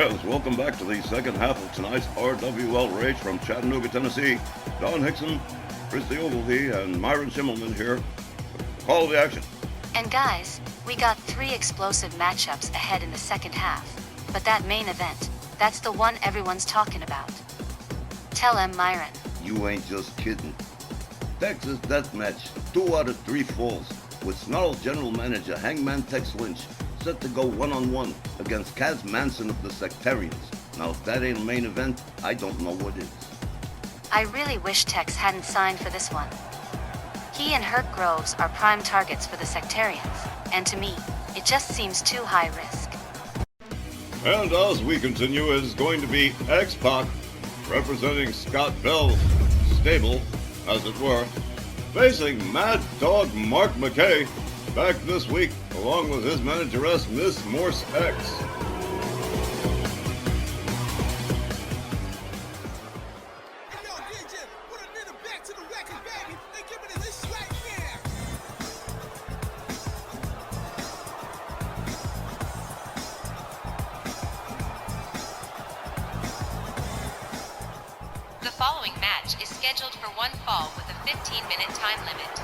Fans, welcome back to the second half of tonight's RWL Rage from Chattanooga, Tennessee. Don Hickson, Christy Ogilvie, and Myron Schimmelman here. Call the action. And guys, we got 3 explosive matchups ahead in the second half. But that main event, that's the one everyone's talking about. Tell him, Myron. You ain't just kidding. Texas Deathmatch, 2 out of 3 falls, with Snarl General Manager Hangman Tex Lynch set to go one-on-one against Kaz Manson of the Sectarians. Now, if that ain't a main event, I don't know what is. I really wish Tex hadn't signed for this one. He and Herc Groves are prime targets for the Sectarians, and to me, it just seems too high risk. And as we continue, is going to be X-PAC, representing Scott Bell's stable, as it were, facing Mad Dog Mark McKay, back this week, along with his manageress, Miss Morse X. The following match is scheduled for one fall with a 15-minute time limit.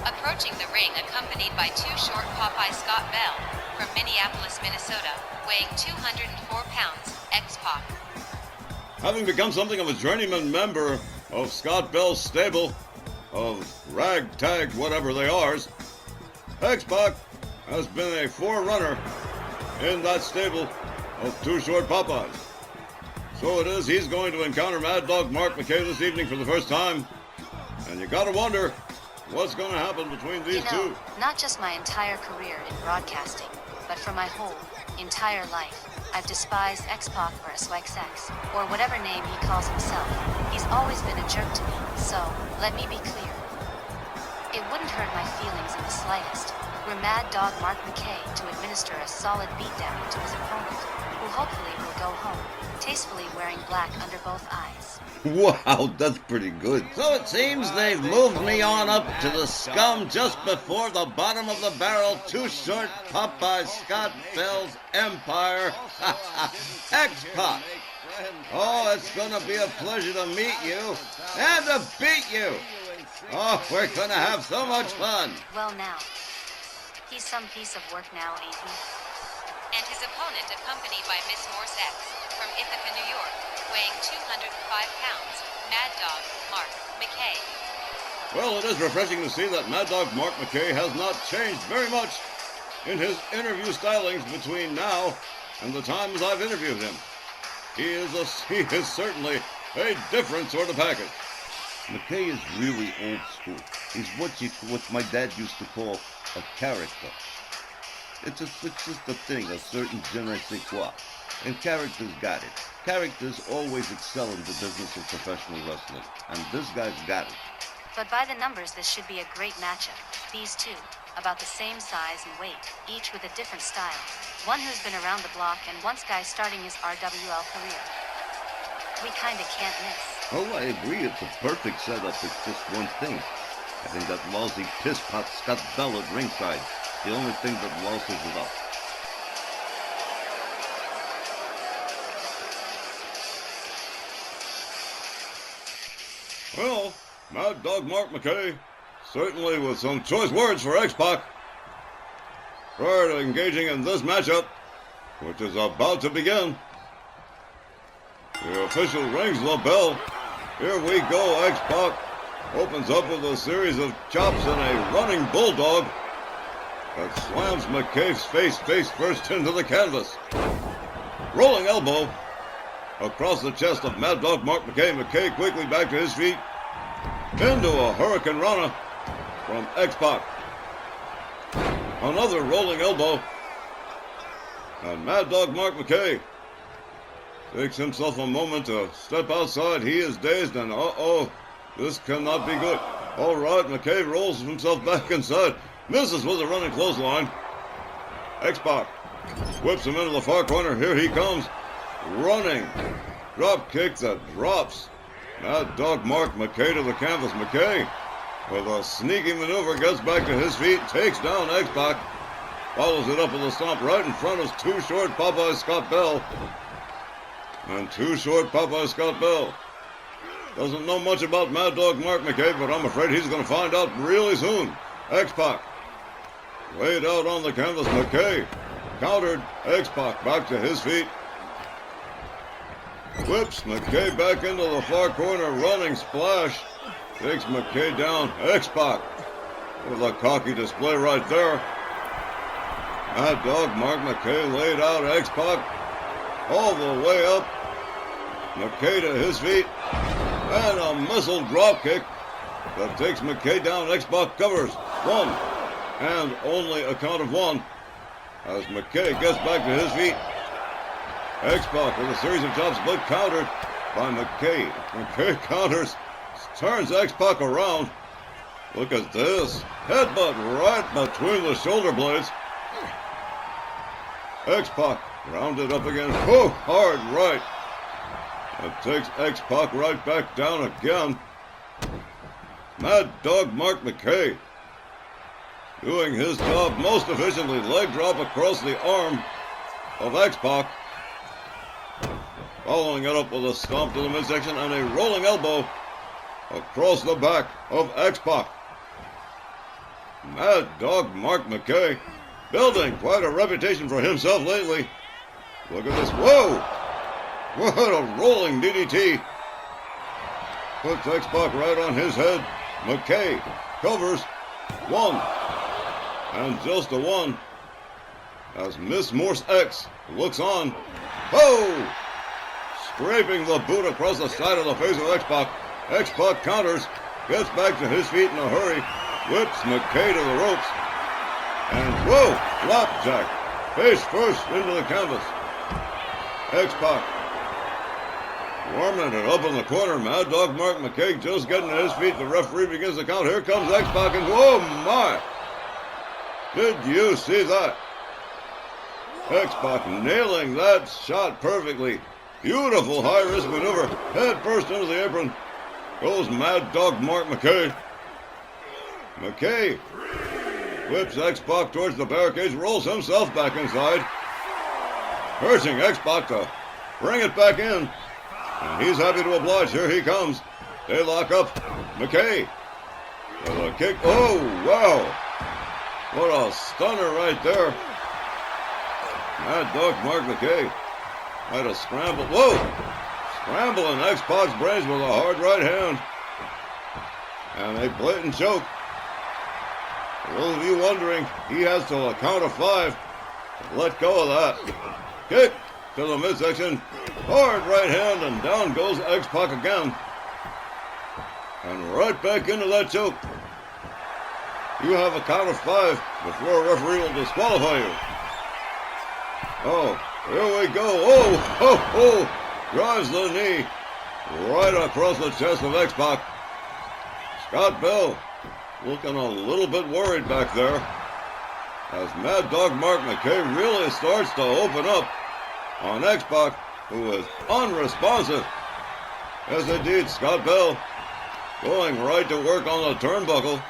Approaching the ring accompanied by Too Short Popeye Scott Bell from Minneapolis, Minnesota, weighing 204 pounds, X-PAC. Having become something of a journeyman member of Scott Bell's stable of ragtag whatever they are, X-PAC has been a forerunner in that stable of Too Short Popeyes. So it is he's going to encounter Mad Dog Mark McKay this evening for the first time. And you gotta wonder what's gonna happen between these two. Not just my entire career in broadcasting, but for my whole, entire life, I've despised X-PAC or SWXX, or whatever name he calls himself. He's always been a jerk to me, so, let me be clear. It wouldn't hurt my feelings in the slightest, were Mad Dog Mark McKay to administer a solid beatdown to his opponent, who hopefully will go home, tastefully wearing black under both eyes. Wow, that's pretty good. So it seems they've moved me on up to the scum just before the bottom of the barrel. Too Short Popeye Scott Bell's empire. X-PAC. Oh, it's gonna be a pleasure to meet you and to beat you. Oh, we're gonna have so much fun. Well now, he's some piece of work now, ain't he? And his opponent accompanied by Miss Morse X from Ithaca, New York, weighing 205 pounds, Mad Dog Mark McKay. Well, it is refreshing to see that Mad Dog Mark McKay has not changed very much in his interview stylings between now and the times I've interviewed him. He is certainly a different sort of package. McKay is really old school. He's what my dad used to call a character. It's just a thing, a certain je ne sais quoi. And characters got it. Characters always excel in the business of professional wrestling, and this guy's got it. But by the numbers, this should be a great matchup. These two, about the same size and weight, each with a different style. One who's been around the block, and one guy starting his RWL career. We kinda can't miss. Oh, I agree, it's a perfect setup. It's just one thing. I think that lousy pisspot Scott Bell at ringside. The only thing that louses it up. Well, Mad Dog Mark McKay, certainly with some choice words for X-PAC. Prior to engaging in this matchup, which is about to begin, the official rings the bell. Here we go. X-PAC opens up with a series of chops and a running bulldog that slams McKay's face first into the canvas. Rolling elbow across the chest of Mad Dog Mark McKay. McKay quickly back to his feet into a Hurricane Rana from X-PAC. Another rolling elbow. And Mad Dog Mark McKay takes himself a moment to step outside. He is dazed and this cannot be good. All right, McKay rolls himself back inside. Misses with a running clothesline. X-PAC whips him into the far corner. Here he comes. Running. Drop kick that drops Mad Dog Mark McKay to the canvas. McKay, with a sneaky maneuver, gets back to his feet, takes down X-PAC. follows it up with a stomp right in front of Too Short Popeye Scott Bell. And Too Short Popeye Scott Bell doesn't know much about Mad Dog Mark McKay, but I'm afraid he's going to find out really soon. X-PAC laid out on the canvas. McKay countered. X-PAC back to his feet. Whips McKay back into the far corner. Running splash. Takes McKay down. X-PAC with a cocky display right there. Mad Dog Mark McKay laid out X-PAC all the way up. McKay to his feet. And a missile drop kick that takes McKay down. X-PAC covers. 1. And only a count of 1. As McKay gets back to his feet. X-PAC with a series of chops, but countered by McKay. McKay counters. Turns X-PAC around. Look at this. Headbutt right between the shoulder blades. X-PAC rounded up again. Whoa, hard right. It takes X-PAC right back down again. Mad Dog Mark McKay doing his job most efficiently. Leg drop across the arm of X-PAC. Following it up with a stomp to the midsection and a rolling elbow across the back of X-PAC. Mad Dog Mark McKay building quite a reputation for himself lately. Look at this. Whoa! What a rolling DDT. Puts X-PAC right on his head. McKay covers. 1. And just a 1. As Miss Morse X looks on. Oh! Scraping the boot across the side of the face of X-PAC. X-PAC counters. Gets back to his feet in a hurry. Whips McKay to the ropes. And whoa! Flapjack. Face first into the canvas. X-PAC warming it up in the corner. Mad Dog Mark McKay just getting to his feet. The referee begins the count. Here comes X-PAC and whoa my! Did you see that? X-PAC nailing that shot perfectly. Beautiful high-risk maneuver. Head first into the apron. Goes Mad Dog Mark McKay. McKay whips X-PAC towards the barricades. Rolls himself back inside. Urging X-PAC to bring it back in. And he's happy to oblige. Here he comes. They lock up. McKay with a kick. Oh, wow. What a stunner right there. Mad Dog Mark McKay had a scramble. Whoa! Scrambling X-PAC's brains with a hard right hand. And a blatant choke. For those of you wondering, he has to count of 5. Let go of that. Kick to the midsection. Hard right hand, and down goes X-PAC again. And right back into that choke. You have a count of 5 before a referee will disqualify you. Oh, here we go. Oh, ho, ho. Drives the knee right across the chest of X-PAC. Scott Bell looking a little bit worried back there as Mad Dog Mark McKay really starts to open up on X-PAC, who is unresponsive. Yes, indeed, Scott Bell going right to work on the turnbuckle.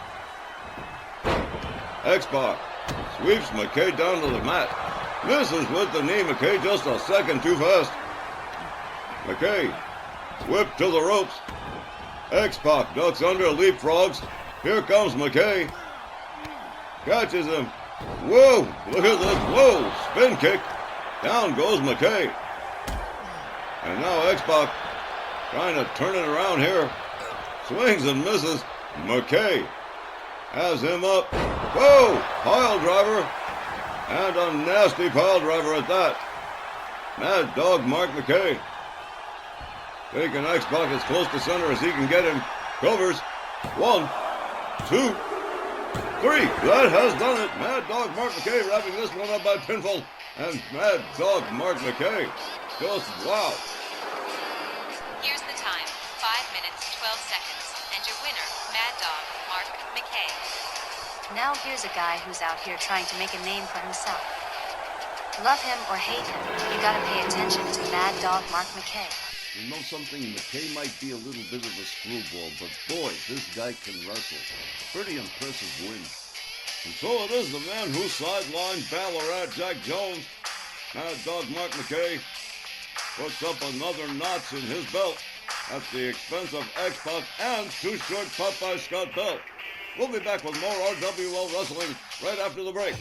X-PAC sweeps McKay down to the mat. Misses with the knee. McKay just a second too fast. McKay whipped to the ropes. X-PAC ducks under, leapfrogs. Here comes McKay. Catches him. Whoa, look at this. Whoa, spin kick. Down goes McKay. And now X-PAC trying to turn it around here. Swings and misses. McKay has him up. Whoa, pile driver. And a nasty pile driver at that. Mad Dog Mark McKay taking X-PAC as close to center as he can get him. Covers. 1, 2, 3. That has done it. Mad Dog Mark McKay wrapping this one up by pinfall. And Mad Dog Mark McKay just wow. Here's the time. 5 minutes, 12 seconds. And your winner, Mad Dog Mark McKay. Now here's a guy who's out here trying to make a name for himself. Love him or hate him, you gotta pay attention to Mad Dog Mark McKay. You know something? McKay might be a little bit of a screwball, but boy, this guy can wrestle. Pretty impressive win. And so it is the man who sidelined Ballarat Jack Jones, Mad Dog Mark McKay, puts up another notch in his belt at the expense of X-PAC and Too Short Popeye Scott Bell. We'll be back with more RWL Wrestling right after the break.